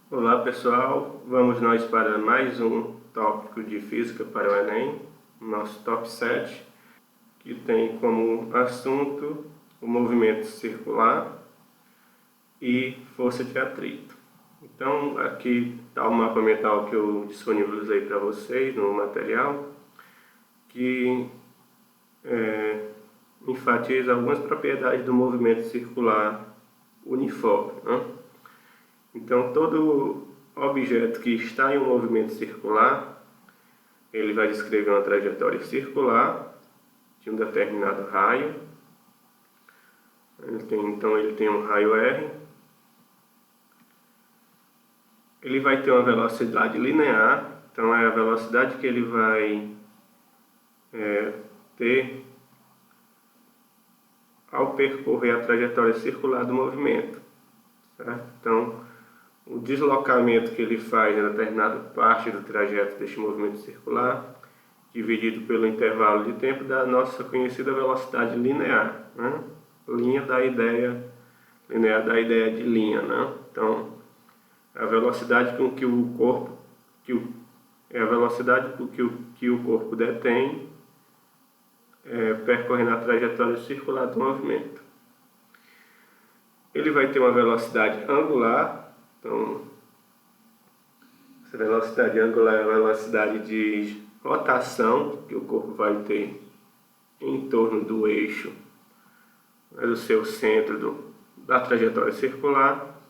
Olá pessoal, vamos nós para mais um tópico de Física para o Enem, nosso top 7, que tem como assunto o movimento circular e força de atrito. Então aqui está o mapa mental que eu disponibilizei para vocês no material, que enfatiza algumas propriedades do movimento circular uniforme, né? Então, todo objeto que está em um movimento circular, ele vai descrever uma trajetória circular de um determinado raio. Então, ele tem um raio R. Ele vai ter uma velocidade linear, então é a velocidade que ele vai ter ao percorrer a trajetória circular do movimento, certo? Então, o deslocamento que ele faz em determinada parte do trajeto deste movimento circular, dividido pelo intervalo de tempo da nossa conhecida velocidade linear, né? Linear da ideia de linha, né? Então, a velocidade com que o corpo, é a velocidade com que o corpo detém percorrendo a trajetória circular do movimento. Ele vai ter uma velocidade angular. Então, essa velocidade angular é a velocidade de rotação que o corpo vai ter em torno do eixo, do seu centro da trajetória circular,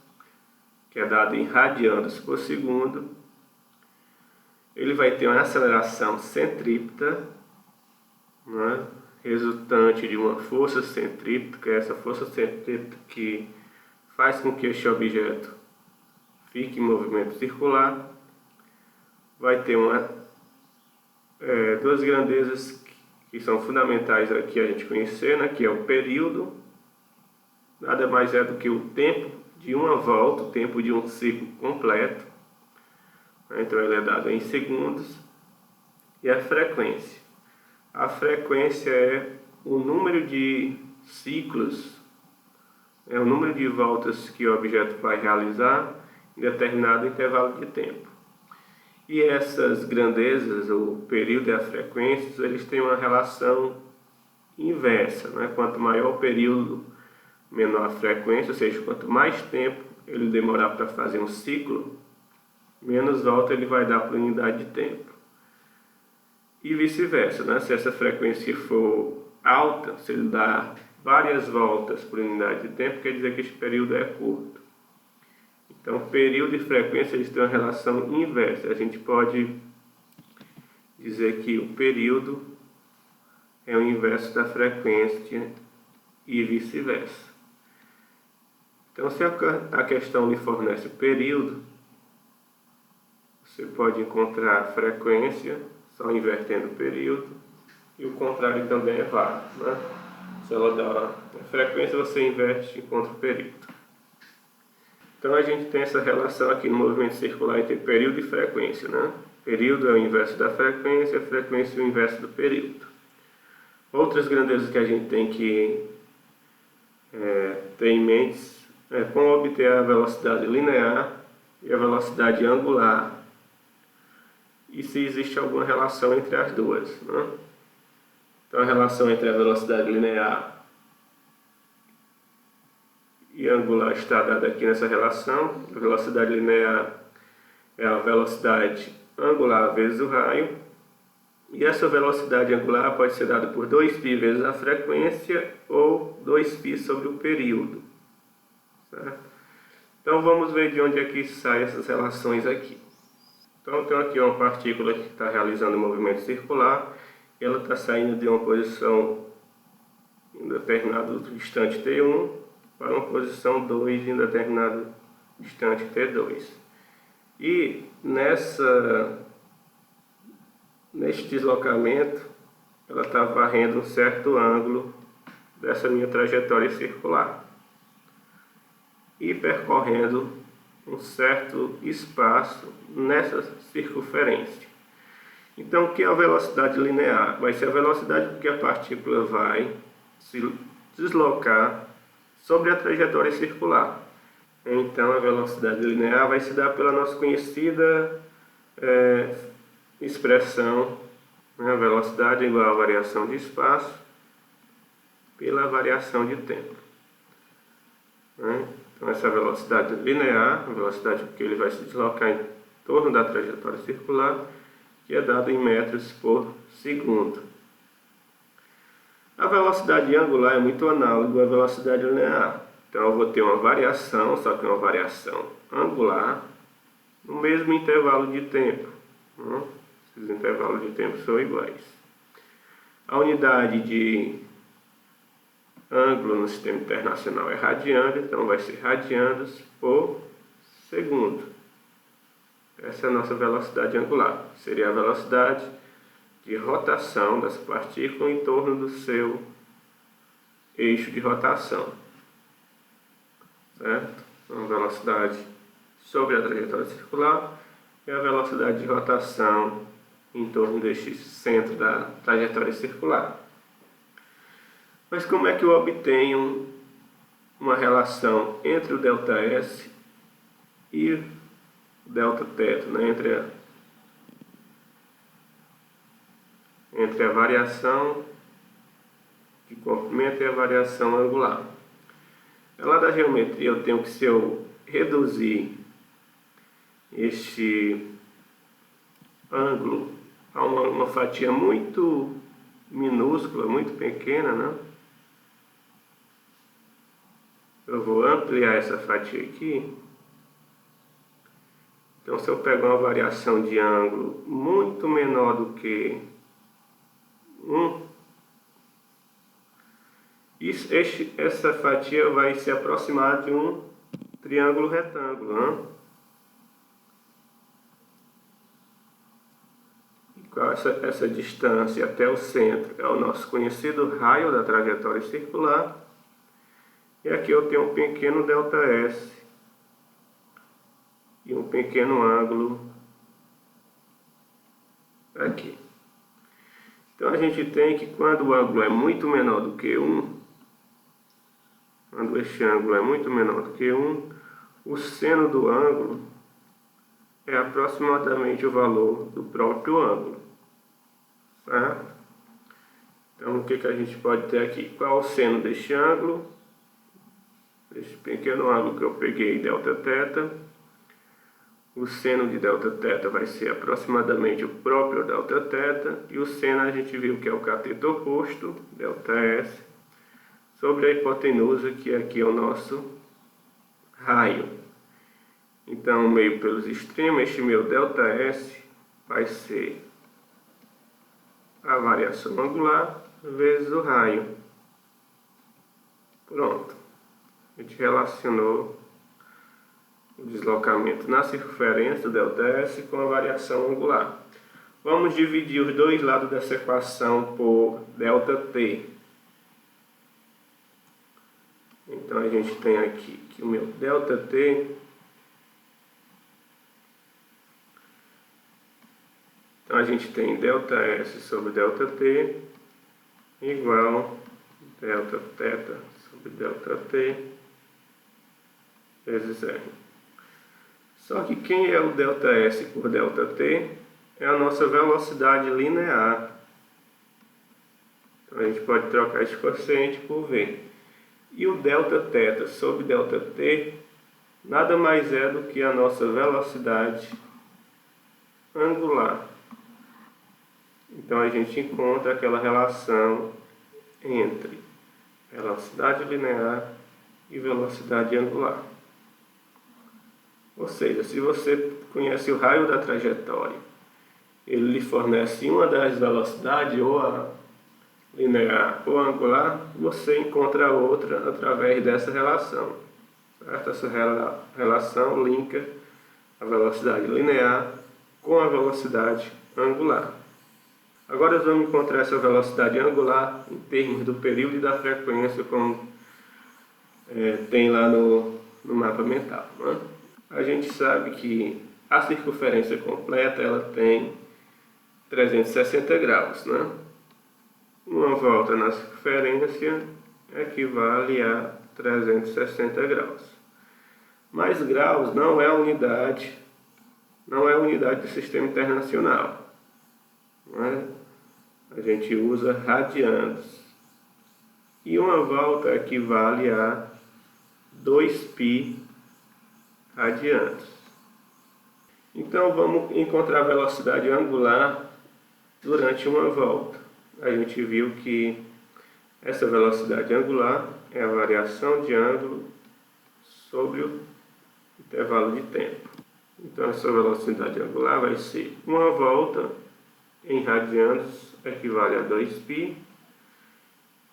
que é dada em radianos por segundo. Ele vai ter uma aceleração centrípeta, né, resultante de uma força centrípeta, essa força centrípeta que faz com que este objeto fique em movimento circular. Vai ter duas grandezas que são fundamentais aqui a gente conhecer, né, que é o período, nada mais é do que o tempo de uma volta, o tempo de um ciclo completo, então ele é dado em segundos, e a frequência. A frequência é o número de ciclos, é o número de voltas que o objeto vai realizar em determinado intervalo de tempo. E essas grandezas, o período e a frequência, eles têm uma relação inversa, né? Quanto maior o período, menor a frequência, ou seja, quanto mais tempo ele demorar para fazer um ciclo, menos volta ele vai dar por unidade de tempo. E vice-versa, né? Se essa frequência for alta, se ele dá várias voltas por unidade de tempo, quer dizer que este período é curto. Então, período e frequência eles têm uma relação inversa. A gente pode dizer que o período é o inverso da frequência e vice-versa. Então, se a questão lhe fornece o período, você pode encontrar a frequência só invertendo o período, e o contrário também é válido, né? Se ela dá a frequência, você inverte e encontra o período. Então a gente tem essa relação aqui no movimento circular entre período e frequência, né? Período é o inverso da frequência, a frequência é o inverso do período. Outras grandezas que a gente tem que ter em mente é como obter a velocidade linear e a velocidade angular, e se existe alguma relação entre as duas, né? Então a relação entre a velocidade linear e angular está dada aqui nessa relação. A velocidade linear é a velocidade angular vezes o raio, e essa velocidade angular pode ser dada por 2π vezes a frequência ou 2π sobre o período, certo? Então vamos ver de onde é que saem essas relações aqui. Então eu tenho aqui uma partícula que está realizando um movimento circular, e ela está saindo de uma posição em determinado instante t1 para uma posição 2 em determinado instante t2. E neste deslocamento, ela está varrendo um certo ângulo dessa minha trajetória circular e percorrendo um certo espaço nessa circunferência. Então, o que é a velocidade linear? Vai ser a velocidade com que a partícula vai se deslocar sobre a trajetória circular. Então a velocidade linear vai se dar pela nossa conhecida expressão, né? A velocidade é igual à variação de espaço pela variação de tempo, né? Então essa velocidade linear, a velocidade que ele vai se deslocar em torno da trajetória circular, que é dada em metros por segundo. A velocidade angular é muito análoga à velocidade linear. Então eu vou ter uma variação, só que uma variação angular, no mesmo intervalo de tempo, né? Esses intervalos de tempo são iguais. A unidade de ângulo no sistema internacional é radiano, então vai ser radianos por segundo. Essa é a nossa velocidade angular. Seria a velocidade de rotação dessa partícula em torno do seu eixo de rotação, certo? Então, a velocidade sobre a trajetória circular e a velocidade de rotação em torno deste centro da trajetória circular. Mas como é que eu obtenho uma relação entre o ΔS e o Δθ, né? Entre a variação de comprimento e a variação angular? Lá da geometria eu tenho que, se eu reduzir este ângulo a uma fatia muito minúscula, muito pequena, né? Eu vou ampliar essa fatia aqui. Então, se eu pegar uma variação de ângulo muito menor do que 1, essa fatia vai se aproximar de um triângulo retângulo, né? Essa distância até o centro é o nosso conhecido raio da trajetória circular. E aqui eu tenho um pequeno ΔS e um pequeno ângulo aqui. Então a gente tem que, quando o ângulo é muito menor do que 1, quando este ângulo é muito menor do que 1, o seno do ângulo é aproximadamente o valor do próprio ângulo, certo? Então o que a gente pode ter aqui? Qual é o seno deste ângulo? Este pequeno ângulo que eu peguei, Δθ. O seno de Δθ vai ser aproximadamente o próprio Δθ, e o seno a gente viu que é o cateto oposto, ΔS, sobre a hipotenusa, que aqui é o nosso raio. Então, meio pelos extremos, este meu ΔS vai ser a variação angular vezes o raio. Pronto. A gente relacionou o deslocamento na circunferência do ΔS com a variação angular. Vamos dividir os dois lados dessa equação por ΔT. Então a gente tem aqui que o meu ΔT, então a gente tem ΔS sobre ΔT igual Δθ sobre ΔT vezes R. Só que quem é o ΔS por ΔT é a nossa velocidade linear. Então a gente pode trocar esse quociente por V. E o Δθ sobre ΔT nada mais é do que a nossa velocidade angular. Então a gente encontra aquela relação entre velocidade linear e velocidade angular. Ou seja, se você conhece o raio da trajetória, ele lhe fornece uma das velocidades, ou a linear ou a angular, você encontra a outra através dessa relação, certo? Essa relação linka a velocidade linear com a velocidade angular. Agora nós vamos encontrar essa velocidade angular em termos do período e da frequência, como tem lá no mapa mental, né? A gente sabe que a circunferência completa ela tem 360 graus, né? Uma volta na circunferência equivale a 360 graus. Mas graus não é unidade do sistema internacional. Não é? A gente usa radianos. E uma volta equivale a 2π radianos. Então vamos encontrar a velocidade angular durante uma volta. A gente viu que essa velocidade angular é a variação de ângulo sobre o intervalo de tempo. Então essa velocidade angular vai ser uma volta em radianos equivale a 2π,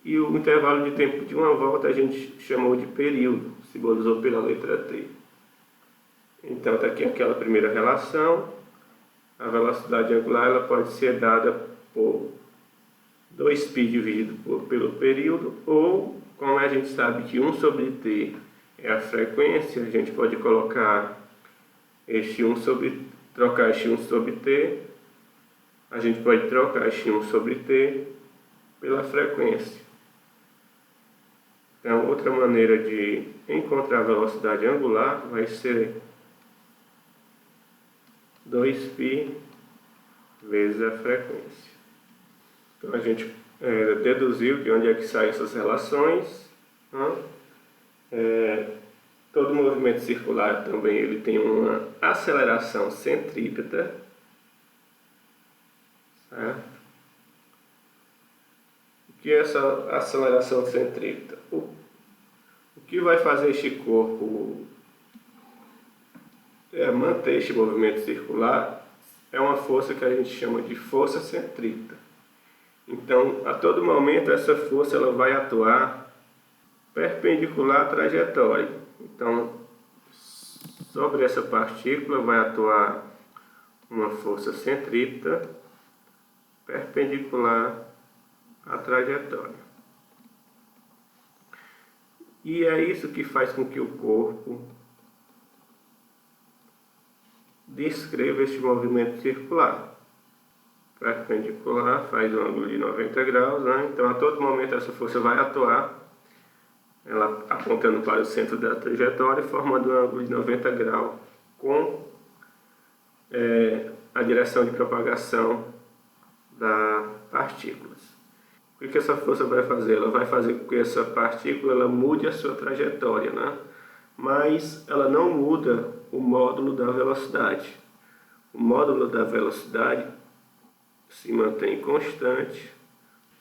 e o intervalo de tempo de uma volta a gente chamou de período, simbolizou pela letra T. Então está aqui aquela primeira relação. A velocidade angular ela pode ser dada por 2π dividido pelo período, ou, como a gente sabe que 1 sobre t é a frequência, a gente pode colocar trocar este 1 sobre t, a gente pode trocar este 1 sobre t pela frequência. Então, outra maneira de encontrar a velocidade angular vai ser 2π vezes a frequência. Então, a gente deduziu de onde é que saem essas relações. Todo movimento circular também ele tem uma aceleração centrípeta, certo? O que é essa aceleração centrípeta? O que vai fazer este corpo manter este movimento circular é uma força que a gente chama de força centrípeta. Então, a todo momento essa força ela vai atuar perpendicular à trajetória. Então, sobre essa partícula vai atuar uma força centrípeta perpendicular à trajetória. E é isso que faz com que o corpo descreva este movimento circular. Perpendicular faz um ângulo de 90 graus, né? Então a todo momento essa força vai atuar, ela apontando para o centro da trajetória, formando um ângulo de 90 graus com a direção de propagação das partículas. O que essa força vai fazer? Ela vai fazer com que essa partícula ela mude a sua trajetória, né? Mas ela não muda o módulo da velocidade. O módulo da velocidade se mantém constante,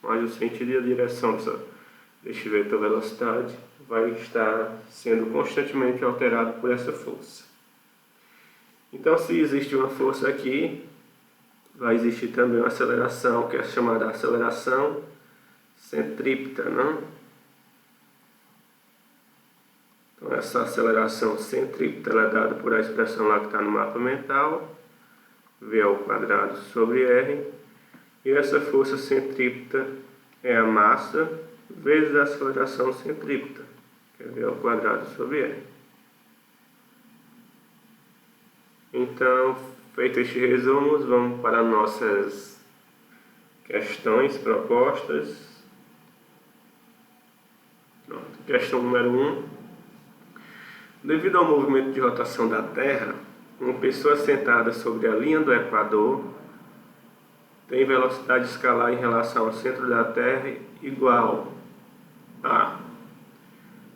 mas o sentido e a direção deste vetor velocidade vai estar sendo constantemente alterado por essa força. Então, se existe uma força aqui, vai existir também uma aceleração, que é chamada aceleração centrípeta, né? Então, essa aceleração centrípeta ela é dada por a expressão lá que está no mapa mental, V² sobre R, e essa força centrípeta é a massa vezes a aceleração centrípeta, que é V² sobre R. Então, feito este resumo, vamos para nossas questões propostas. Questão número 1. Devido ao movimento de rotação da Terra, uma pessoa sentada sobre a linha do Equador tem velocidade escalar em relação ao centro da Terra igual a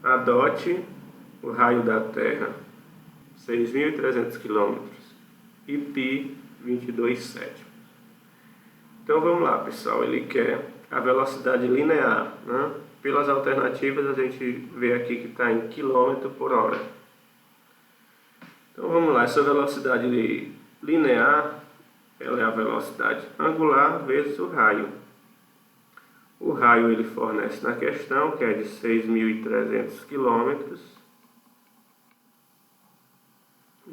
adote o raio da Terra 6.300 km e π 22/7. Então vamos lá, pessoal, ele quer a velocidade linear, né? Pelas alternativas a gente vê aqui que está em km por hora. Então vamos lá, essa velocidade linear ela é a velocidade angular vezes o raio. O raio ele fornece na questão, que é de 6.300 km.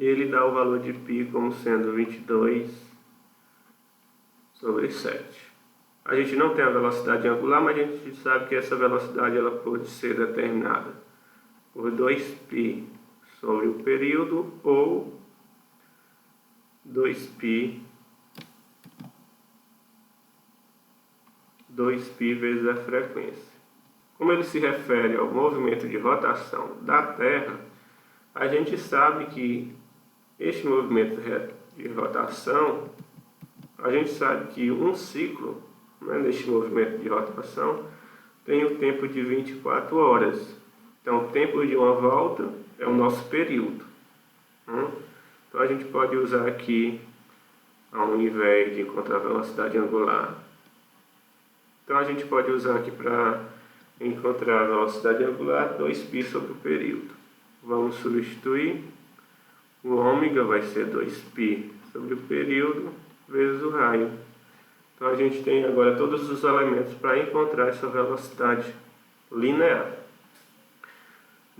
E ele dá o valor de π como sendo 22/7. A gente não tem a velocidade angular, mas a gente sabe que essa velocidade ela pode ser determinada por 2π sobre o período ou 2π vezes a frequência. Como ele se refere ao movimento de rotação da Terra, A gente sabe que este movimento de rotação, a gente sabe que um ciclo, né, neste movimento de rotação tem o tempo de 24 horas. Então, o tempo de uma volta é o nosso período. Então, a gente pode usar aqui, ao invés de encontrar a velocidade angular, então a gente pode usar aqui para encontrar a velocidade angular 2π sobre o período. Vamos substituir. O ômega vai ser 2π sobre o período vezes o raio. Então a gente tem agora todos os elementos para encontrar essa velocidade linear.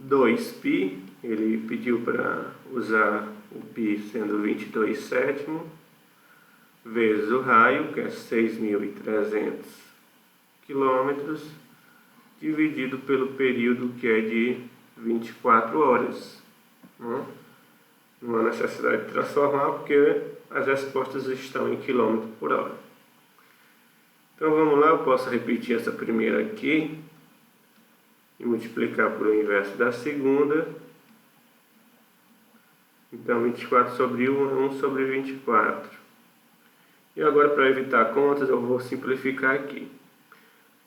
2π, ele pediu para usar o π sendo 22 sétimos, vezes o raio, que é 6.300 quilômetros, dividido pelo período, que é de 24 horas. Não há necessidade de transformar, porque as respostas estão em quilômetro por hora. Então vamos lá, eu posso repetir essa primeira aqui e multiplicar por o inverso da segunda. Então 24 sobre 1 é 1 sobre 24. E agora, para evitar contas, eu vou simplificar aqui.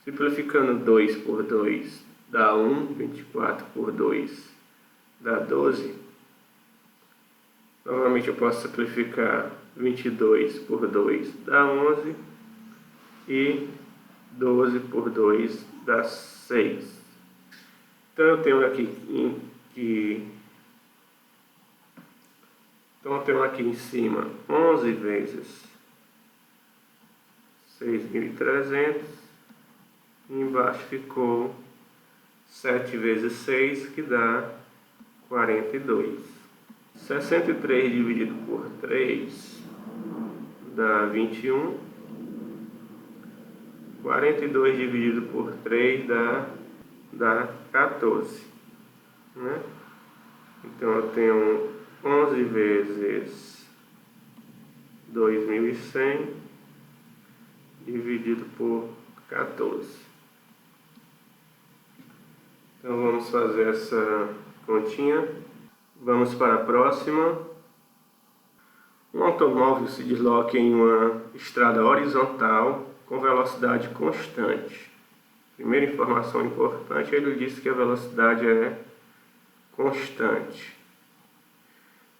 Simplificando 2 por 2 dá 1, 24 por 2 dá 12. Novamente eu posso simplificar 22 por 2 dá 11 e 12 por 2 dá 6. Então eu tenho aqui em cima 11 vezes 6.300 e embaixo ficou 7 vezes 6, que dá 42. 63 dividido por 3 dá 21. 42 dividido por 3 dá 14. Né? Então eu tenho 11 vezes 2.100 dividido por 14. Então vamos fazer essa continha. Vamos para a próxima. Um automóvel se desloca em uma estrada horizontal com velocidade constante. Primeira informação importante, ele disse que a velocidade é constante,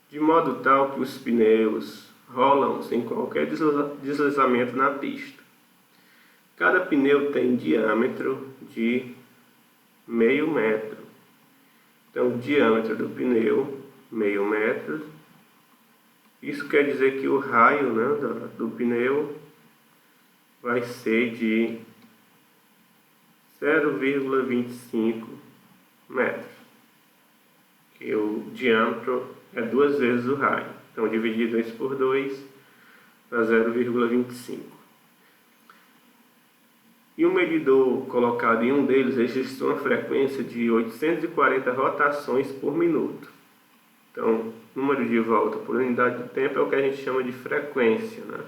de modo tal que os pneus rolam sem qualquer deslizamento na pista. Cada pneu tem diâmetro de meio metro. Então, o diâmetro do pneu, meio metro. Isso quer dizer que o raio, né, do pneu vai ser de 0,25 metros. Que o diâmetro é 2 vezes o raio. Então, dividido isso por 2 dá 0,25. E o medidor colocado em um deles registrou uma frequência de 840 rotações por minuto. Então, número de volta por unidade de tempo é o que a gente chama de frequência, né?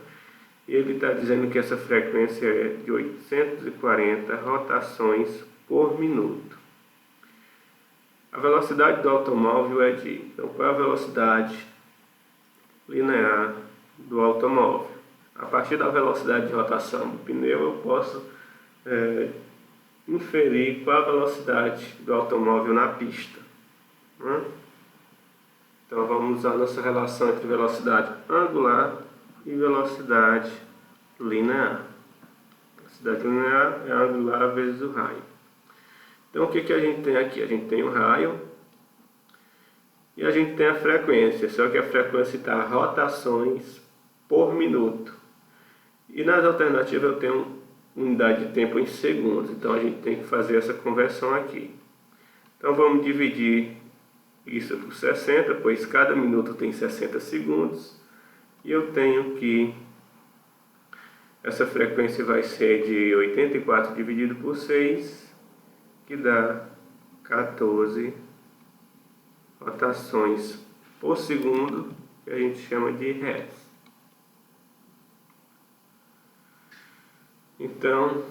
E ele está dizendo que essa frequência é de 840 rotações por minuto. A velocidade do automóvel é de... Então, qual é a velocidade linear do automóvel? A partir da velocidade de rotação do pneu, eu posso inferir qual a velocidade do automóvel na pista. Né? Então vamos usar nossa relação entre velocidade angular e velocidade linear. Velocidade linear é angular vezes o raio. Então o que a gente tem aqui? A gente tem o raio e a gente tem a frequência, só que a frequência está rotações por minuto. E nas alternativas eu tenho unidade de tempo em segundos, então a gente tem que fazer essa conversão aqui. Então vamos dividir isso por 60, pois cada minuto tem 60 segundos, e eu tenho que essa frequência vai ser de 84 dividido por 6, que dá 14 rotações por segundo, que a gente chama de Hertz. Então,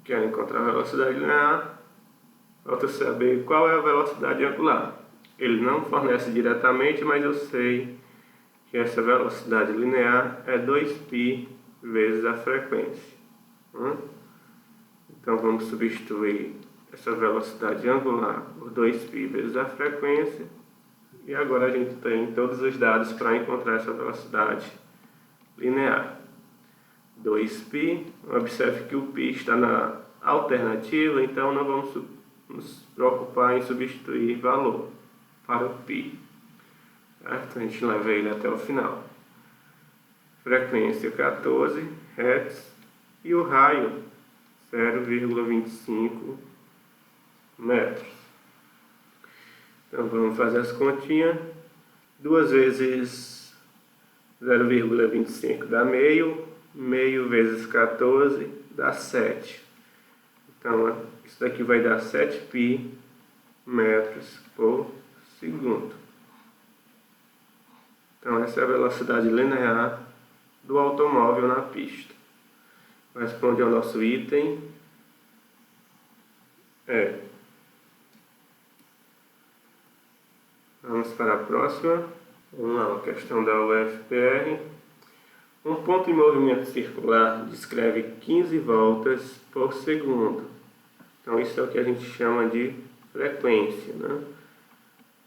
quero encontrar a velocidade linear, falta saber qual é a velocidade angular. Ele não fornece diretamente, mas eu sei que essa velocidade linear é 2π vezes a frequência. Então vamos substituir essa velocidade angular por 2π vezes a frequência. E agora a gente tem todos os dados para encontrar essa velocidade linear. 2π, observe que o π está na alternativa, então não vamos nos preocupar em substituir valor para o π. Certo? A gente leva ele até o final. Frequência 14 Hz e o raio 0,25 metros. Então vamos fazer as continhas. 2 vezes 0,25 dá meio. Meio vezes 14 dá 7. Então isso daqui vai dar 7π metros por segundo. Então essa é a velocidade linear do automóvel na pista. Responde ao nosso item E. Vamos para a próxima. Vamos lá, a questão da UFPR. Um ponto em movimento circular descreve 15 voltas por segundo. Então isso é o que a gente chama de frequência, né?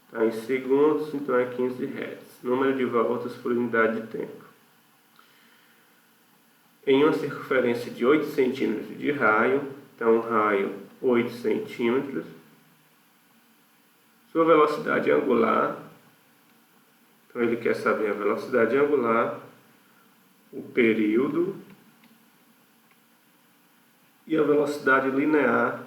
Está em segundos, então é 15 Hz. Número de voltas por unidade de tempo. Em uma circunferência de 8 centímetros de raio, então raio 8 centímetros, sua velocidade angular, então ele quer saber a velocidade angular, o período e a velocidade linear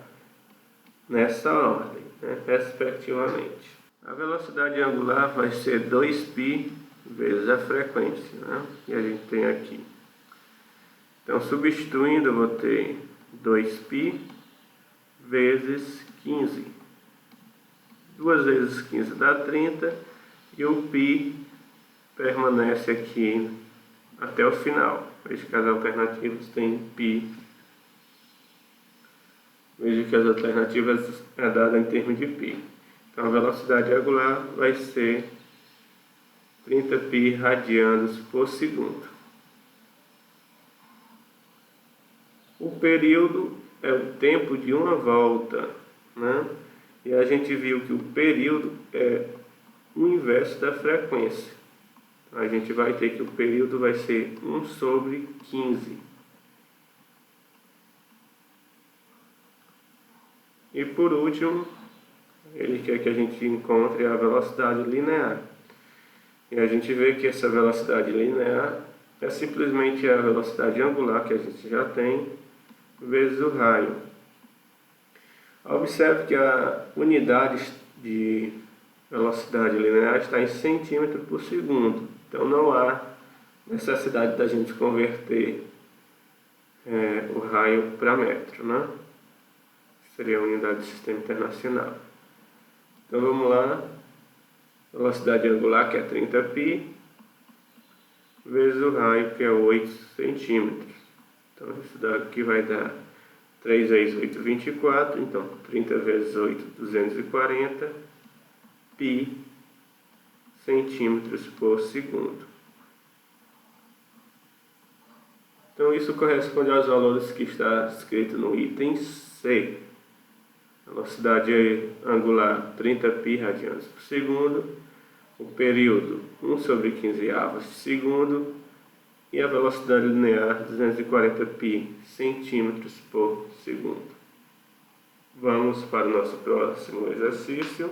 nessa ordem, né, respectivamente. A velocidade angular vai ser 2π vezes a frequência, né, que a gente tem aqui. Então, substituindo, eu vou ter 2π vezes 15. 2 vezes 15 dá 30 e o π permanece aqui até o final. Veja que as alternativas têm π. Veja que as alternativas é dada em termos de π. Então, a velocidade angular vai ser 30π radianos por segundo. O período é o tempo de uma volta, né? E a gente viu que o período é o inverso da frequência. A gente vai ter que o período vai ser 1 sobre 15. E por último, ele quer que a gente encontre a velocidade linear. E a gente vê que essa velocidade linear é simplesmente a velocidade angular que a gente já tem, vezes o raio. Observe que a unidade de velocidade linear está em centímetro por segundo. Então não há necessidade da gente converter o raio para metro, né? Seria a unidade de sistema internacional. Então vamos lá. Velocidade angular, que é 30π, vezes o raio, que é 8 centímetros. Então isso daqui vai dar 3 vezes 8, 24. Então 30 vezes 8, 240 π centímetros por segundo. Então isso corresponde aos valores que está escrito no item C. Velocidade angular 30π radianos por segundo. O período 1 sobre 15 avos de segundo. E a velocidade linear 240π centímetros por segundo. Vamos para o nosso próximo exercício.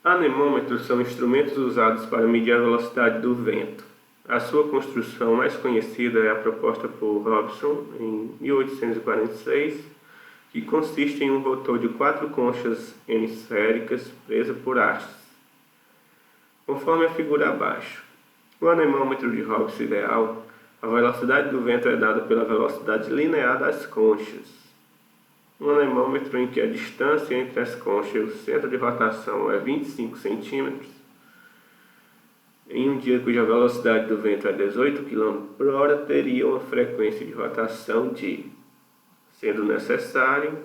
Anemômetros são instrumentos usados para medir a velocidade do vento. A sua construção mais conhecida é a proposta por Robson em 1846, que consiste em um rotor de 4 conchas hemisféricas presas por hastes, conforme a figura abaixo. O anemômetro de Robson ideal, a velocidade do vento é dada pela velocidade linear das conchas. Um anemômetro em que a distância entre as conchas e o centro de rotação é 25 centímetros, em um dia cuja velocidade do vento é 18 km por hora, teria uma frequência de rotação de, sendo necessário,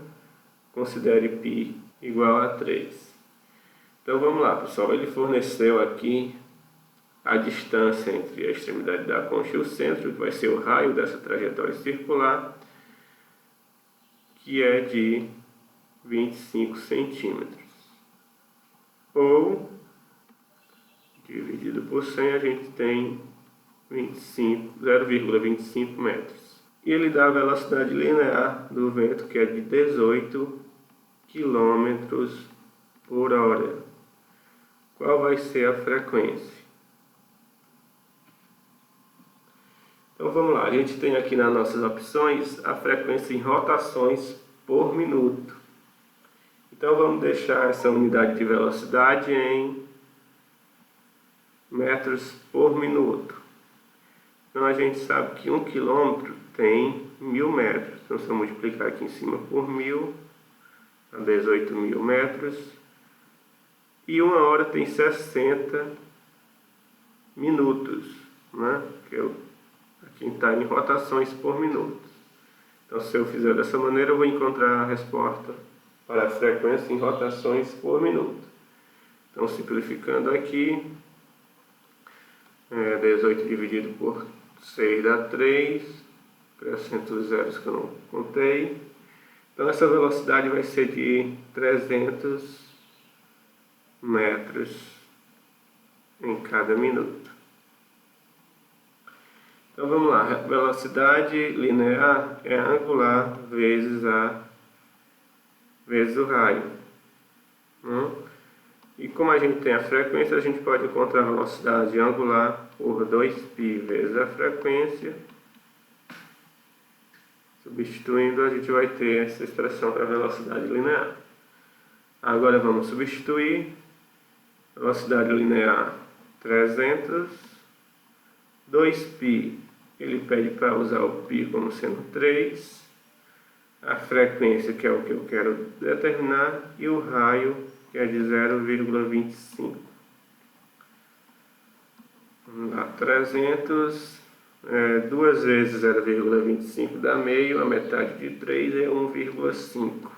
considere π igual a 3. Então vamos lá, pessoal. Ele forneceu aqui a distância entre a extremidade da concha e o centro, que vai ser o raio dessa trajetória circular, que é de 25 centímetros. Ou, dividido por 100, a gente tem 0,25 metros. E ele dá a velocidade linear do vento, que é de 18 km por hora. Qual vai ser a frequência? Então vamos lá, a gente tem aqui nas nossas opções a frequência em rotações por minuto. Então vamos deixar essa unidade de velocidade em metros por minuto. Então a gente sabe que 1 km tem 1000 metros. Então se eu multiplicar aqui em cima por 1000, dá 18.000 metros. E 1 hora tem 60 minutos, né? Aqui está em rotações por minuto. Então se eu fizer dessa maneira, eu vou encontrar a resposta para a frequência em rotações por minuto. Então simplificando aqui, 18 dividido por 6 dá 3, acrescento os zeros que eu não contei. Então essa velocidade vai ser de 300 metros em cada minuto. Então vamos lá, velocidade linear é angular vezes o raio. E como a gente tem a frequência, a gente pode encontrar a velocidade angular por 2π vezes a frequência. Substituindo, a gente vai ter essa expressão para a velocidade linear. Agora vamos substituir. Velocidade linear 300, 2π, ele pede para usar o π como sendo 3, a frequência, que é o que eu quero determinar, e o raio, que é de 0,25. Vamos lá, 300, 2 vezes 0,25 dá meio, a metade de 3 é 1,5.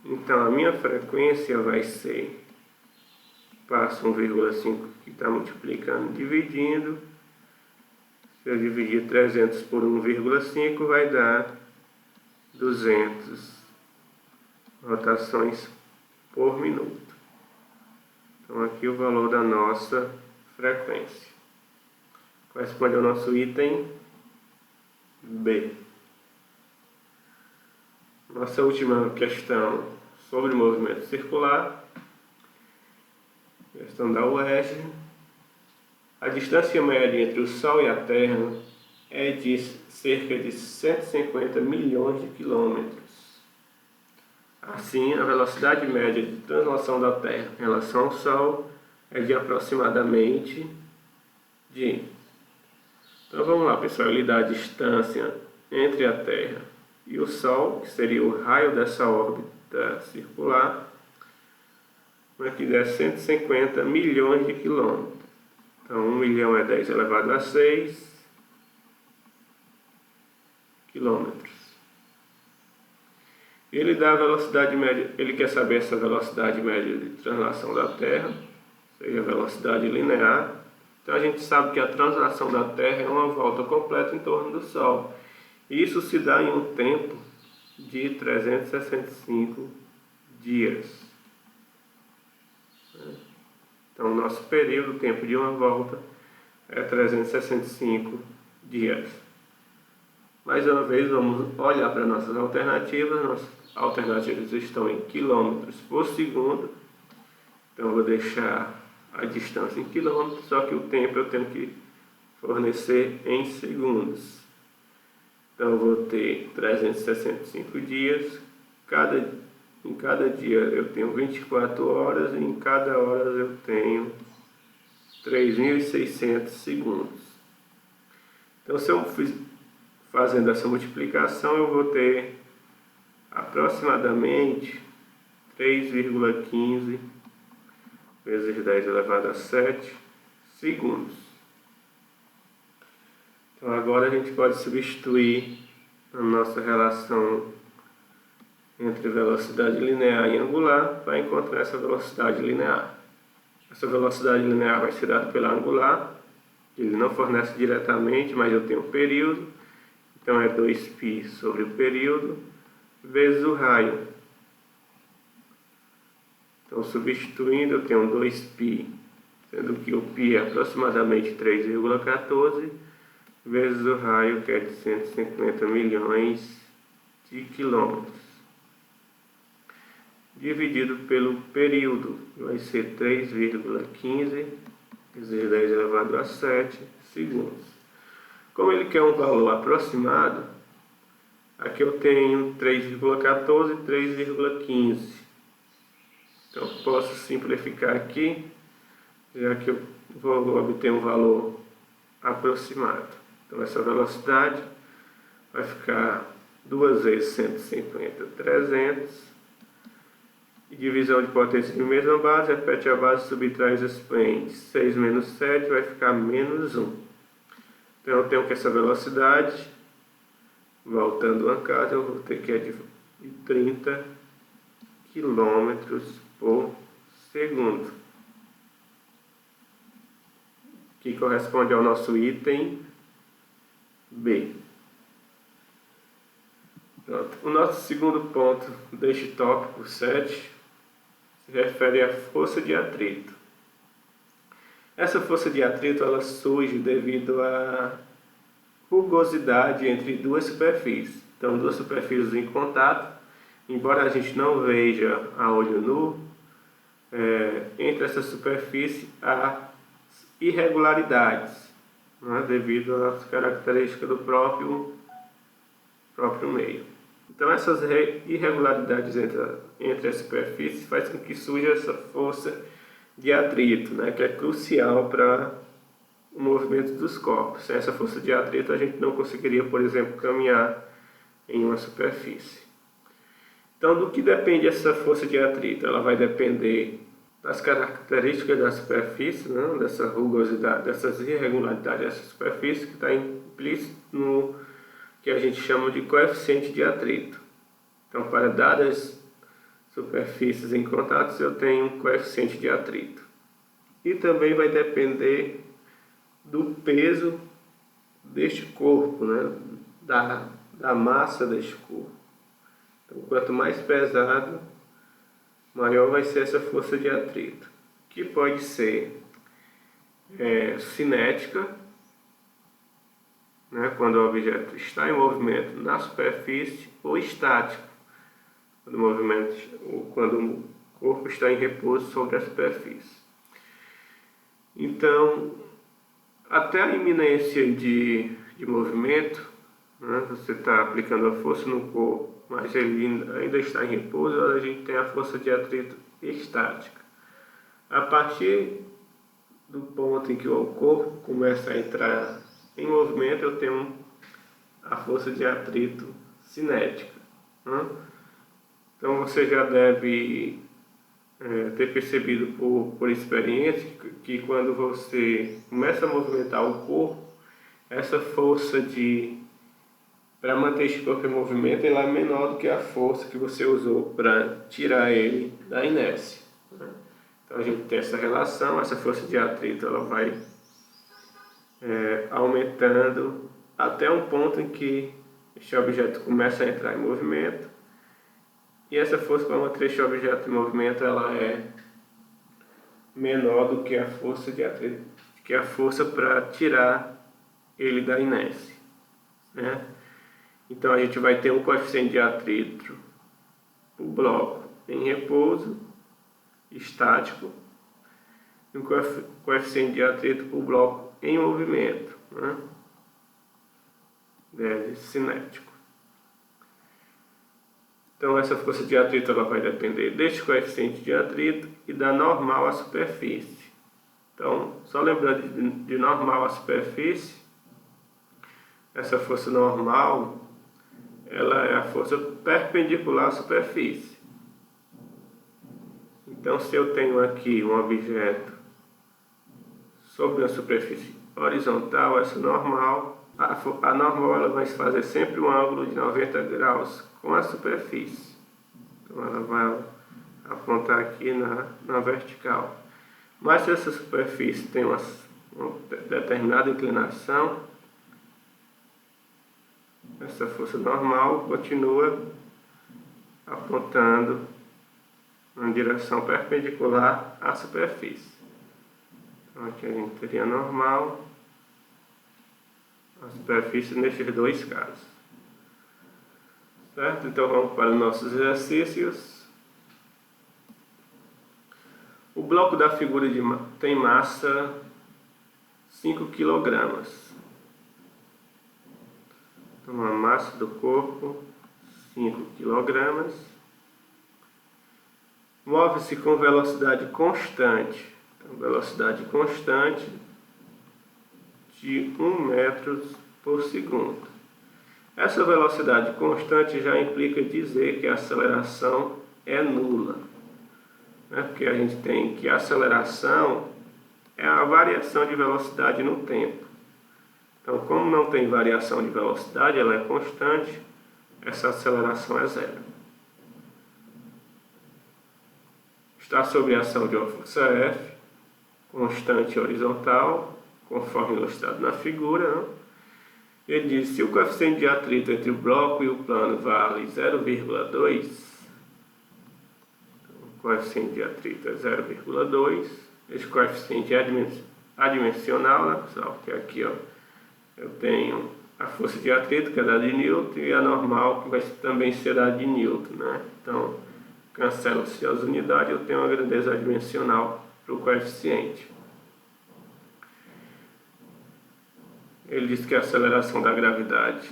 Então a minha frequência vai ser, passo 1,5 que está multiplicando, dividindo. Se eu dividir 300 por 1,5 vai dar 200 rotações por minuto. Então aqui o valor da nossa frequência corresponde ao nosso item B. Nossa última questão sobre movimento circular. Questão da UERJ. A distância média entre o Sol e a Terra é de cerca de 150 milhões de quilômetros. Assim, a velocidade média de translação da Terra em relação ao Sol é de aproximadamente de... Então vamos lá, pessoal, ele dá a distância entre a Terra e o Sol, que seria o raio dessa órbita circular, aqui dá 150 milhões de quilômetros. Então 1 milhão é 10 elevado a 6 quilômetros. Ele dá a velocidade média, ele quer saber essa velocidade média de translação da Terra, seja a velocidade linear. Então a gente sabe que a translação da Terra é uma volta completa em torno do Sol. Isso se dá em um tempo de 365 dias. Então o nosso período, o tempo de uma volta, é 365 dias. Mais uma vez vamos olhar para nossas alternativas. Nossas alternativas estão em quilômetros por segundo. Então eu vou deixar a distância em quilômetros, só que o tempo eu tenho que fornecer em segundos. Então eu vou ter 365 dias, em cada dia eu tenho 24 horas e em cada hora eu tenho 3.600 segundos. Então se eu fazendo essa multiplicação, eu vou ter aproximadamente 3,15 vezes 10 elevado a 7 segundos. Então agora a gente pode substituir a nossa relação entre velocidade linear e angular para encontrar essa velocidade linear. Essa velocidade linear vai ser dada pela angular, ele não fornece diretamente, mas eu tenho o período, então é 2π sobre o período vezes o raio. Então, substituindo, eu tenho 2π, sendo que o π é aproximadamente 3,14, vezes o raio, que é de 150 milhões de quilômetros, dividido pelo período, vai ser 3,15 vezes 10 elevado a 7 segundos. Como ele quer um valor aproximado, aqui eu tenho 3,14 e 3,15. Então, posso simplificar aqui, já que eu vou obter um valor aproximado. Então, essa velocidade vai ficar 2 vezes 150, 300. E divisão de potência de mesma base, repete a base, subtrai os expoentes. 6 menos 7 vai ficar menos 1. Então, eu tenho que essa velocidade, voltando uma casa, eu vou ter que é de 30 km por segundo, que corresponde ao nosso item B. Pronto. O nosso segundo ponto deste tópico 7 se refere à força de atrito. Essa força de atrito ela surge devido à rugosidade entre duas superfícies. Então, duas superfícies em contato, embora a gente não veja a olho nu, entre essa superfície há irregularidades, né, devido às características do próprio meio. Então, essas irregularidades entre as superfícies faz com que surja essa força de atrito, né, que é crucial para o movimento dos corpos. Sem essa força de atrito, a gente não conseguiria, por exemplo, caminhar em uma superfície. Então, do que depende essa força de atrito? Ela vai depender das características da superfície, né, dessa rugosidade, dessas irregularidades dessa superfície, que está implícito no que a gente chama de coeficiente de atrito. Então, para dadas superfícies em contato, eu tenho um coeficiente de atrito. E também vai depender do peso deste corpo, né, da massa deste corpo. Então, quanto mais pesado, maior vai ser essa força de atrito, que pode ser cinética, né, quando o objeto está em movimento na superfície, ou estático, quando o corpo está em repouso sobre a superfície. Então, até a iminência de movimento, né, você está aplicando a força no corpo, mas ele ainda está em repouso, a gente tem a força de atrito estática. A partir do ponto em que o corpo começa a entrar em movimento, eu tenho a força de atrito cinética, né? Então, você já deve ter percebido por experiência que quando você começa a movimentar o corpo, essa força para manter este corpo em movimento, ela é menor do que a força que você usou para tirar ele da inércia, né? Então, a gente tem essa relação, essa força de atrito ela vai aumentando até um ponto em que este objeto começa a entrar em movimento, e essa força para manter este objeto em movimento ela é menor do que a força de atrito, que é a força para tirar ele da inércia, né? Então, a gente vai ter um coeficiente de atrito para o bloco em repouso, estático, e um coeficiente de atrito para o bloco em movimento, né, cinético. Então, essa força de atrito ela vai depender deste coeficiente de atrito e da normal à superfície. Então, só lembrando de normal à superfície, essa força normal ela é a força perpendicular à superfície. Então, se eu tenho aqui um objeto sobre uma superfície horizontal, essa normal, a normal ela vai fazer sempre um ângulo de 90 graus com a superfície. Então ela vai apontar aqui na vertical. Mas se essa superfície tem uma determinada inclinação, essa força normal continua apontando em direção perpendicular à superfície. Então aqui a gente teria normal, a superfície nesses dois casos. Certo? Então vamos para os nossos exercícios. O bloco da figura tem massa 5 kg. Então a massa do corpo 5 kg. Move-se com velocidade constante. Então, velocidade constante de 1 metro por segundo. Essa velocidade constante já implica dizer que a aceleração é nula, né? Porque a gente tem que a aceleração é a variação de velocidade no tempo. Então, como não tem variação de velocidade, ela é constante, essa aceleração é zero. Está sob a ação de uma força F, constante horizontal, conforme ilustrado na figura, né? Ele diz, se o coeficiente de atrito entre o bloco e o plano vale 0,2, então, o coeficiente de atrito é 0,2, esse coeficiente é adimensional, né, pessoal? Que aqui, ó, eu tenho a força de atrito, que é dada de Newton, e a normal, que vai também ser dada de Newton, né? Então, cancela-se as unidades, eu tenho uma grandeza adimensional para o coeficiente. Ele diz que a aceleração da gravidade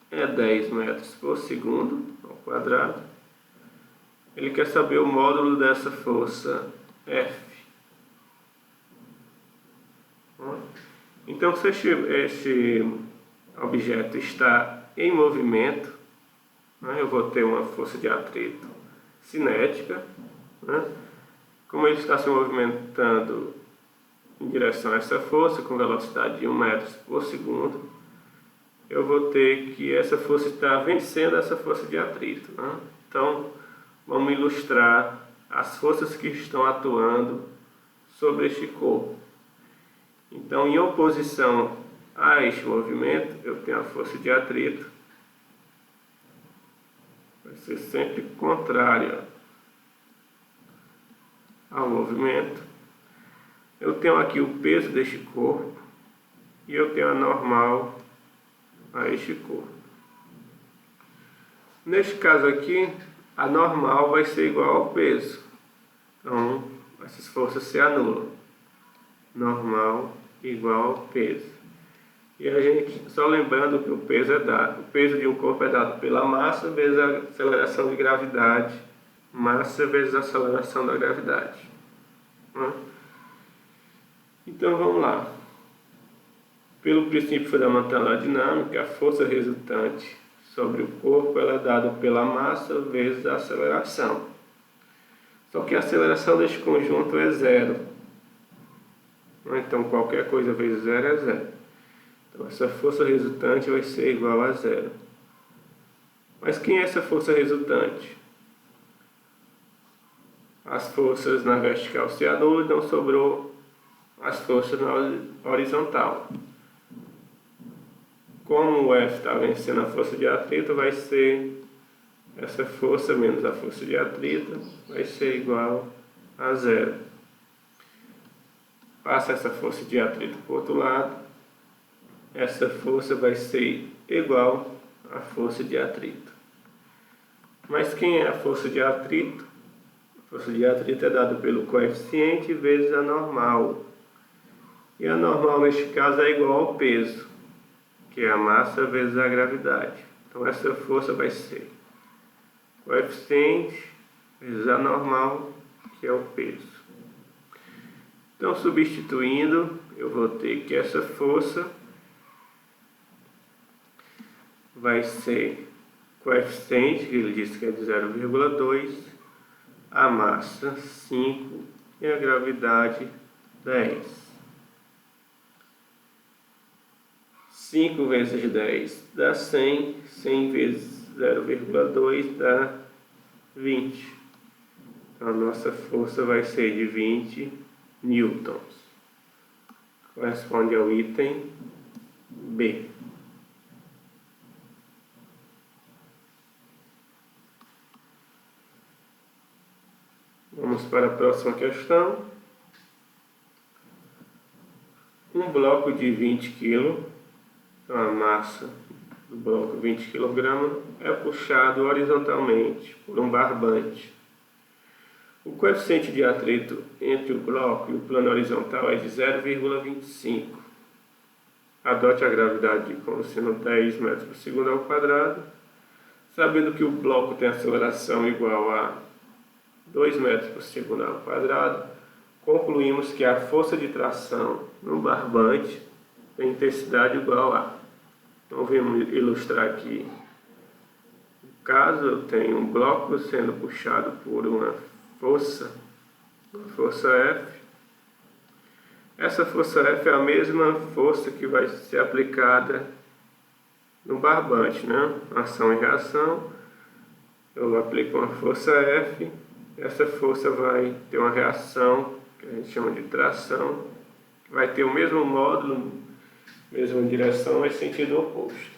é 10 metros por segundo ao quadrado. Ele quer saber o módulo dessa força F. Então, se este objeto está em movimento, né, eu vou ter uma força de atrito cinética, né? Como ele está se movimentando em direção a essa força, com velocidade de 1 metro por segundo, eu vou ter que essa força está vencendo essa força de atrito, né? Então, vamos ilustrar as forças que estão atuando sobre este corpo. Então, em oposição a este movimento, eu tenho a força de atrito. Vai ser sempre contrária ao movimento. Eu tenho aqui o peso deste corpo e eu tenho a normal a este corpo. Neste caso aqui, a normal vai ser igual ao peso. Então, essas forças se anulam. Normal igual ao peso. E a gente, só lembrando que o peso é dado. O peso de um corpo é dado pela massa vezes a aceleração de gravidade. Massa vezes a aceleração da gravidade. Então vamos lá. Pelo princípio fundamental da dinâmica, a força resultante sobre o corpo ela é dada pela massa vezes a aceleração. Só que a aceleração deste conjunto é zero. Então qualquer coisa vezes zero é zero. Então essa força resultante vai ser igual a zero. Mas quem é essa força resultante? As forças na vertical se anulam, então sobrou as forças na horizontal. Como o F está vencendo a força de atrito, vai ser essa força menos a força de atrito, vai ser igual a zero. Passa essa força de atrito para o outro lado, essa força vai ser igual à força de atrito. Mas quem é a força de atrito? A força de atrito é dada pelo coeficiente vezes a normal. E a normal neste caso é igual ao peso, que é a massa vezes a gravidade. Então essa força vai ser coeficiente vezes a normal, que é o peso. Então, substituindo, eu vou ter que essa força vai ser coeficiente, que ele disse que é de 0,2, a massa 5 e a gravidade 10. 5 vezes 10 dá 100, 100 vezes 0,2 dá 20. Então a nossa força vai ser de 20 newtons. Corresponde ao item B. Vamos para a próxima questão. Um bloco de 20 kg, então a massa do bloco 20 kg, é puxado horizontalmente por um barbante. O coeficiente de atrito entre o bloco e o plano horizontal é de 0,25. Adote a gravidade como sendo 10 metros por segundo ao quadrado, sabendo que o bloco tem aceleração igual a 2 metros por segundo ao quadrado. Concluímos que a força de tração no barbante tem intensidade igual a. Então vamos ilustrar aqui. No caso, eu tenho um bloco sendo puxado por uma força F. Essa força F é a mesma força que vai ser aplicada no barbante, né? Ação e reação. Eu aplico uma força F. Essa força vai ter uma reação que a gente chama de tração, que vai ter o mesmo módulo, mesma direção, mas sentido oposto.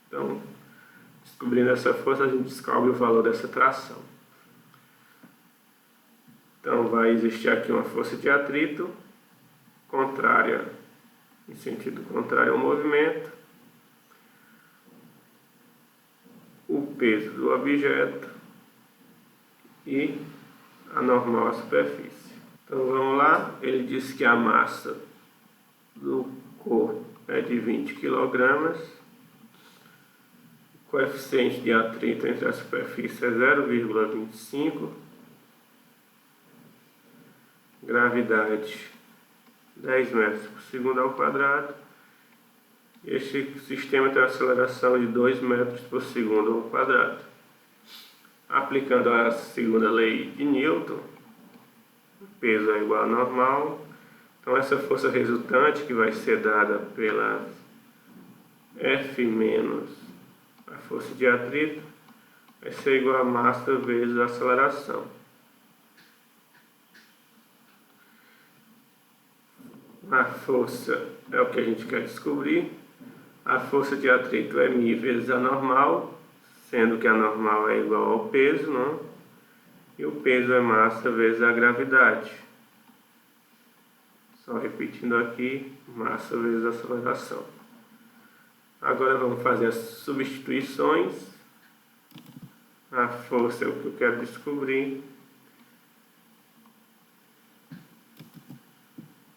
Então, descobrindo essa força, a gente descobre o valor dessa tração. Então, vai existir aqui uma força de atrito contrária, em sentido contrário ao movimento, o peso do objeto e a normal à superfície. Então vamos lá, ele diz que a massa do corpo é de 20 kg, o coeficiente de atrito entre a superfície é 0,25, gravidade 10 metros por segundo ao quadrado. Este sistema tem uma aceleração de 2 metros por segundo ao quadrado. Aplicando a segunda lei de Newton, o peso é igual a normal. Então essa força resultante, que vai ser dada pela F menos a força de atrito, vai ser igual a massa vezes a aceleração. A força é o que a gente quer descobrir. A força de atrito é μ vezes a normal, sendo que a normal é igual ao peso, não? E o peso é massa vezes a gravidade. Só repetindo aqui, massa vezes a aceleração. Agora vamos fazer as substituições. A força é o que eu quero descobrir.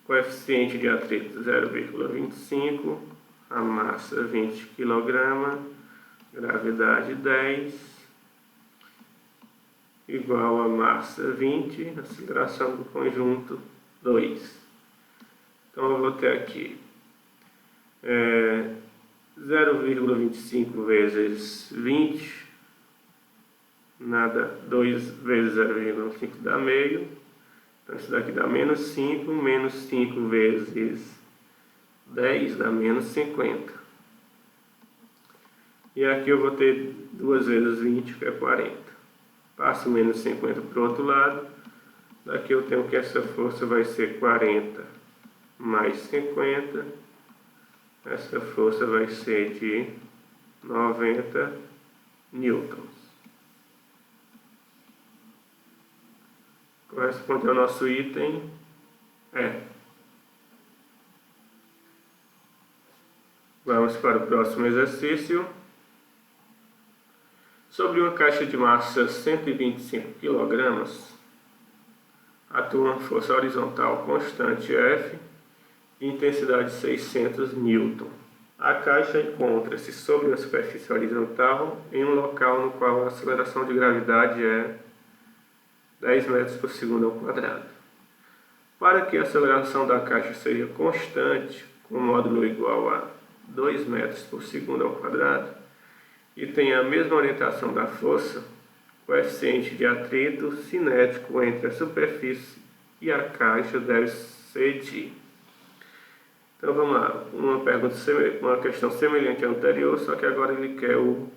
Coeficiente de atrito 0,25, a massa 20 kg, gravidade 10, igual a massa 20, aceleração do conjunto 2. Então eu vou ter aqui 0,25 vezes 20, nada, 2 vezes 0,5 dá meio. Então isso daqui dá menos 5 vezes 10 dá menos 50. E aqui eu vou ter 2 vezes 20, que é 40. Passo menos 50 para o outro lado. Daqui eu tenho que essa força vai ser 40 mais 50. Essa força vai ser de 90 newtons. Corresponde ao nosso item E. Vamos para o próximo exercício. Sobre uma caixa de massa 125 kg, atua uma força horizontal constante F de intensidade 600 N. A caixa encontra-se sobre uma superfície horizontal em um local no qual a aceleração de gravidade é 10 metros por segundo ao quadrado. Para que a aceleração da caixa seja constante, com módulo igual a 2 metros por segundo ao quadrado, e tenha a mesma orientação da força, o coeficiente de atrito cinético entre a superfície e a caixa deve ser de. Então vamos lá, uma questão semelhante à anterior, só que agora ele quer o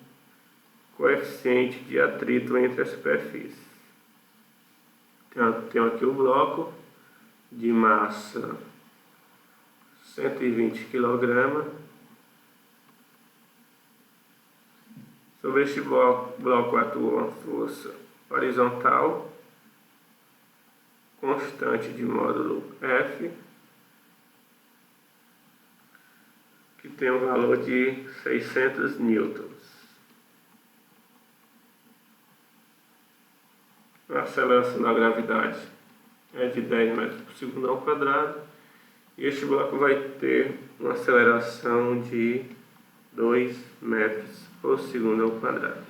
coeficiente de atrito entre as superfícies. Tenho aqui o bloco de massa 120 kg. Sobre este bloco atua uma força horizontal constante de módulo F, que tem um valor de 600 newtons. A aceleração da gravidade é de 10 metros por segundo ao quadrado, e este bloco vai ter uma aceleração de 2 metros por segundo ao quadrado.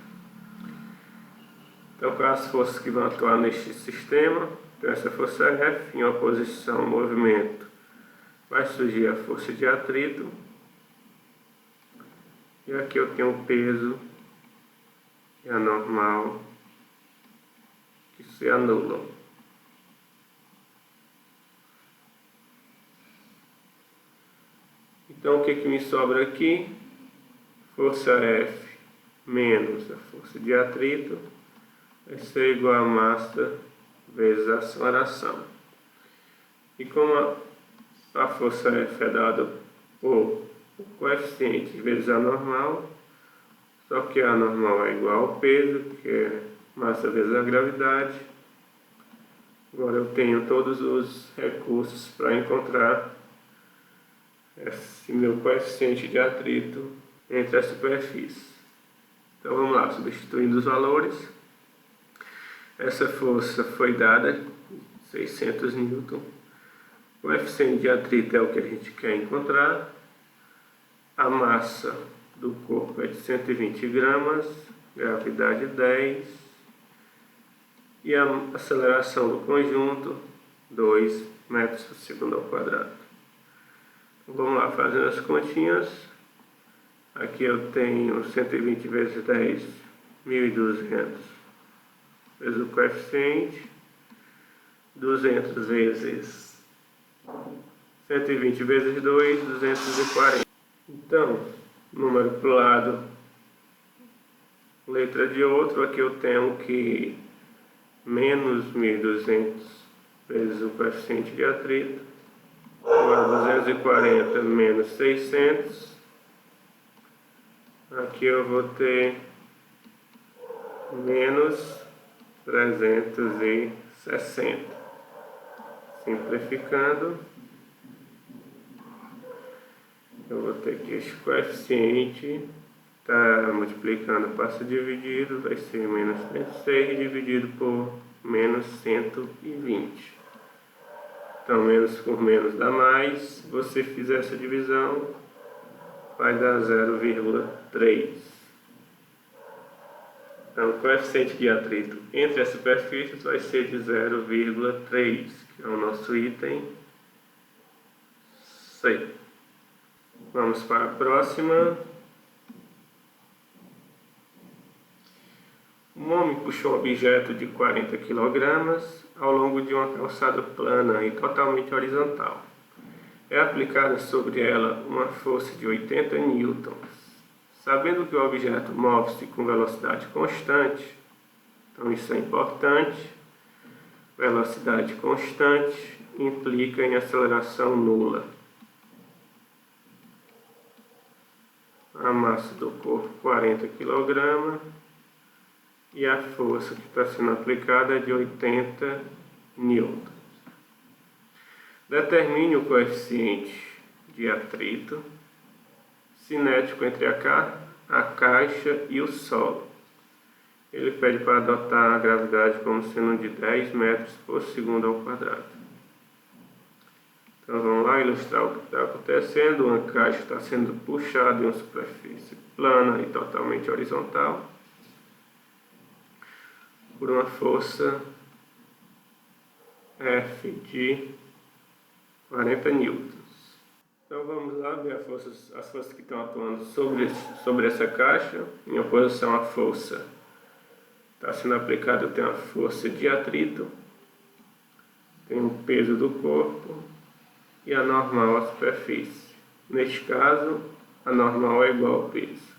Então, quais as forças que vão atuar neste sistema? Então, essa força F, em oposição ao movimento, vai surgir a força de atrito. E aqui eu tenho o peso e a normal, que se anulam. Então, o que me sobra aqui? Força F menos a força de atrito vai ser igual a massa vezes a aceleração. E como a força F é dada por o coeficiente vezes a normal, só que a normal é igual ao peso, que é massa vezes a gravidade. Agora eu tenho todos os recursos para encontrar esse meu coeficiente de atrito entre as superfícies. Então vamos lá, substituindo os valores. Essa força foi dada 600 newton. O coeficiente de atrito é o que a gente quer encontrar. A massa do corpo é de 120 gramas, gravidade 10. E a aceleração do conjunto, 2 metros por segundo ao quadrado. Então, vamos lá, fazendo as continhas. Aqui eu tenho 120 vezes 10, 1.200, vezes o coeficiente, 200 vezes 120 vezes 2, 240. Então, número para o lado, letra de outro. Aqui eu tenho que menos 1.200 vezes o coeficiente de atrito, agora 240 menos 600. Aqui eu vou ter menos 360. Simplificando, eu vou ter que este coeficiente está multiplicando, passa dividido, vai ser menos 36 dividido por menos 120. Então, menos por menos dá mais. Se você fizer essa divisão, vai dar 0,3. Então, o coeficiente de atrito entre as superfícies vai ser de 0,3, que é o nosso item C. Vamos para a próxima. Um homem puxou um objeto de 40 kg ao longo de uma calçada plana e totalmente horizontal. É aplicada sobre ela uma força de 80 newtons. Sabendo que o objeto move-se com velocidade constante, então isso é importante, velocidade constante implica em aceleração nula. A massa do corpo 40 kg e a força que está sendo aplicada é de 80 newtons. Determine o coeficiente de atrito cinético entre a caixa e o solo. Ele pede para adotar a gravidade como sendo de 10 metros por segundo ao quadrado. Então vamos lá ilustrar o que está acontecendo. Uma caixa está sendo puxada em uma superfície plana e totalmente horizontal por uma força F de 40 newtons. Então vamos lá ver as forças que estão atuando sobre essa caixa. Em oposição à força está sendo aplicada, eu tenho a força de atrito, tenho o peso do corpo e a normal à superfície. Neste caso, a normal é igual ao peso.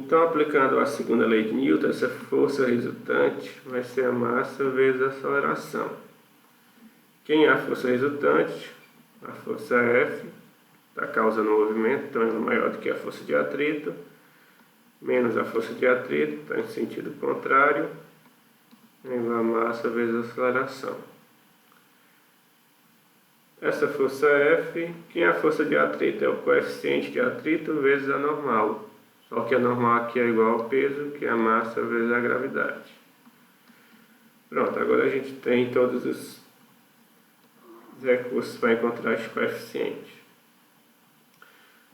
Então, aplicando a segunda lei de Newton, essa força resultante vai ser a massa vezes a aceleração. Quem é a força resultante? A força F está causando o movimento, então ela é maior do que a força de atrito, menos a força de atrito, está em sentido contrário, igual a massa vezes a aceleração. Essa força F, quem é a força de atrito? É o coeficiente de atrito vezes a normal. Só que a normal aqui é igual ao peso, que é a massa vezes a gravidade. Pronto, agora a gente tem todos os recursos para encontrar esse coeficiente.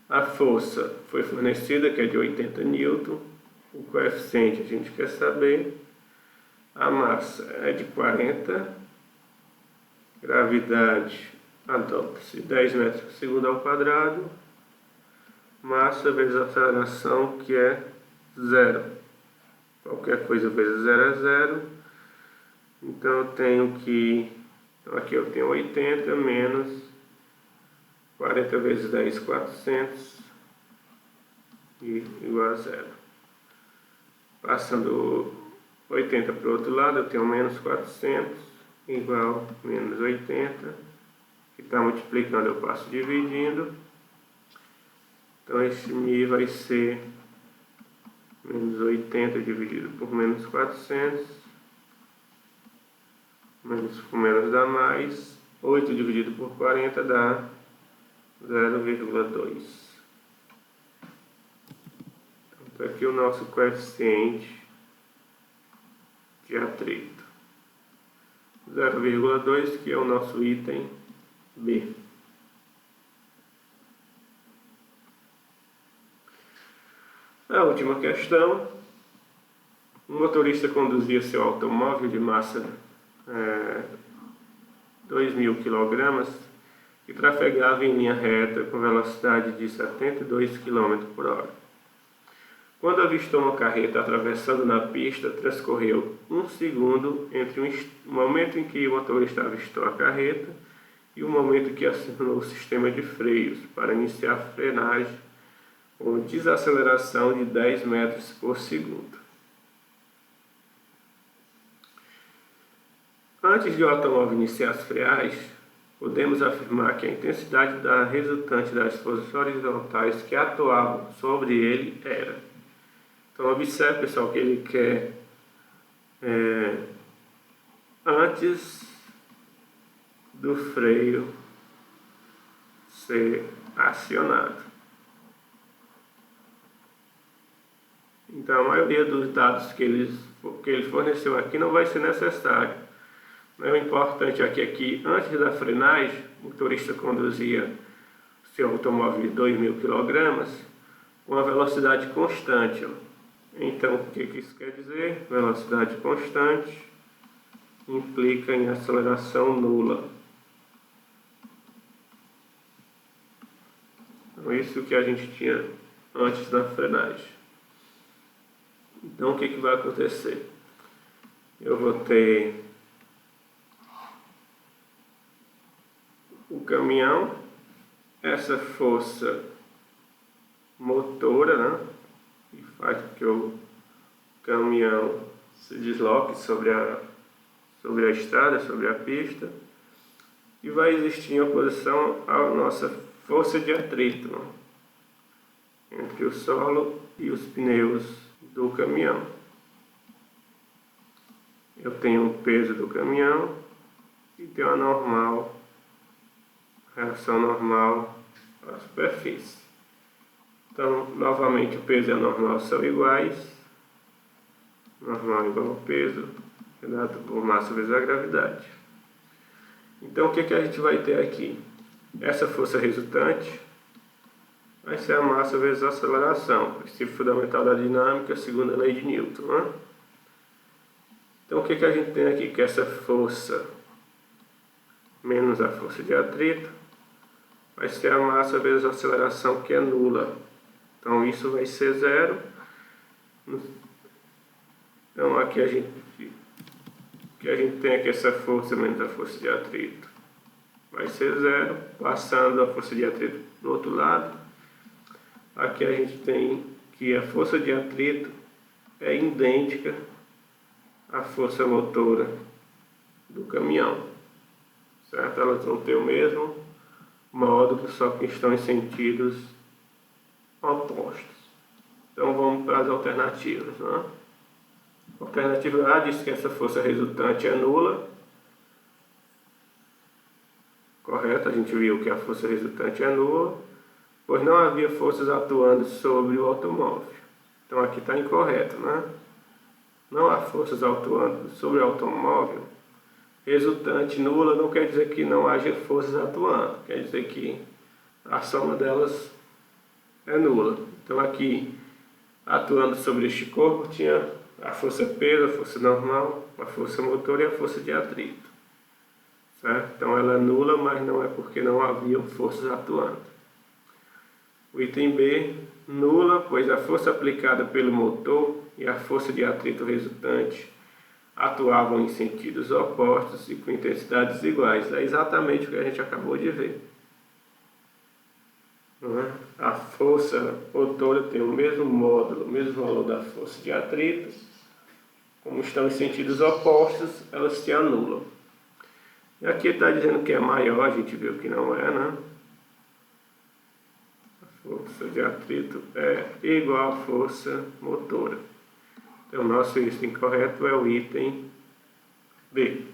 A força foi fornecida, que é de 80 N. O coeficiente a gente quer saber. A massa é de 40. Gravidade adota-se 10 metros por segundo ao quadrado. Massa vezes aceleração, que é 0. Qualquer coisa vezes 0 é 0. Então eu tenho que... Então aqui eu tenho 80 menos 40 vezes 10, 400, e igual a 0. Passando 80 para o outro lado, eu tenho menos 400, igual a menos 80, que está multiplicando, eu passo dividindo. Então esse μ vai ser menos 80 dividido por menos 400, menos com menos dá mais, 8 dividido por 40 dá 0,2. Então aqui o nosso coeficiente de atrito, 0,2, que é o nosso item B. A última questão: um motorista conduzia seu automóvel de massa 2.000 kg e trafegava em linha reta com velocidade de 72 km por hora. Quando avistou uma carreta atravessando na pista, transcorreu 1 segundo entre o momento em que o motorista avistou a carreta e o momento que acionou o sistema de freios para iniciar a frenagem com desaceleração de 10 metros por segundo. Antes de o automóvel iniciar as freagens, podemos afirmar que a intensidade da resultante das forças horizontais que atuavam sobre ele era. Então observe, pessoal, que ele quer antes do freio ser acionado. Então a maioria dos dados que ele forneceu aqui não vai ser necessário. O importante aqui é que antes da frenagem, o motorista conduzia seu automóvel de 2.000 kg com a velocidade constante. Então, o que isso quer dizer? Velocidade constante implica em aceleração nula. Então, isso que a gente tinha antes da frenagem. Então, o que vai acontecer? Eu vou ter o caminhão, essa força motora, né, que faz com que o caminhão se desloque sobre a estrada, sobre a pista, e vai existir em oposição à nossa força de atrito, né, entre o solo e os pneus do caminhão. Eu tenho o peso do caminhão e tenho a normal, reação normal à superfície. Então, novamente, o peso e a normal são iguais. Normal igual ao peso, dado por massa vezes a gravidade. Então, o que a gente vai ter aqui? Essa força resultante vai ser a massa vezes a aceleração, princípio fundamental da dinâmica, segunda lei de Newton, né? Então, o que a gente tem aqui? Que essa força menos a força de atrito vai ser a massa vezes a aceleração, que é nula. Então isso vai ser 0. Então aqui a gente tem aqui essa força menos a força de atrito vai ser 0. Passando a força de atrito do outro lado, aqui a gente tem que a força de atrito é idêntica à força motora do caminhão, certo? Elas vão ter o mesmo módulo, só que estão em sentidos opostos. Então vamos para as alternativas, né? Alternativa A diz que essa força resultante é nula. Correto, a gente viu que a força resultante é nula, pois não havia forças atuando sobre o automóvel. Então aqui está incorreto, né? Não há forças atuando sobre o automóvel. Resultante nula não quer dizer que não haja forças atuando, quer dizer que a soma delas é nula. Então aqui, atuando sobre este corpo, tinha a força peso, a força normal, a força motor e a força de atrito. Certo? Então ela é nula, mas não é porque não haviam forças atuando. O item B, nula, pois a força aplicada pelo motor e a força de atrito resultante atuavam em sentidos opostos e com intensidades iguais. É exatamente o que a gente acabou de ver. Não é? A força motora tem o mesmo módulo, o mesmo valor da força de atrito. Como estão em sentidos opostos, elas se anulam. E aqui está dizendo que é maior, a gente viu que não é, né? A força de atrito é igual à força motora. Então, o nosso item correto é o item B.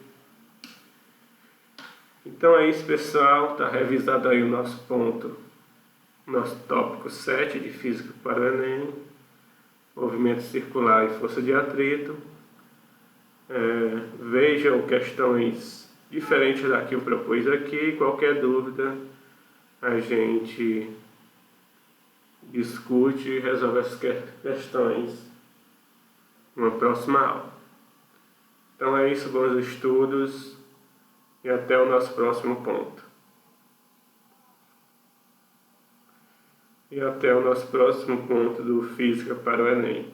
Então é isso, pessoal. Está revisado aí o nosso ponto, nosso tópico 7 de Física para o Enem. Movimento circular e força de atrito. Vejam questões diferentes da que eu propus aqui. Qualquer dúvida, a gente discute e resolve essas questões numa próxima aula. Então é isso, bons estudos e até o nosso próximo ponto. E até o nosso próximo ponto do Física para o Enem.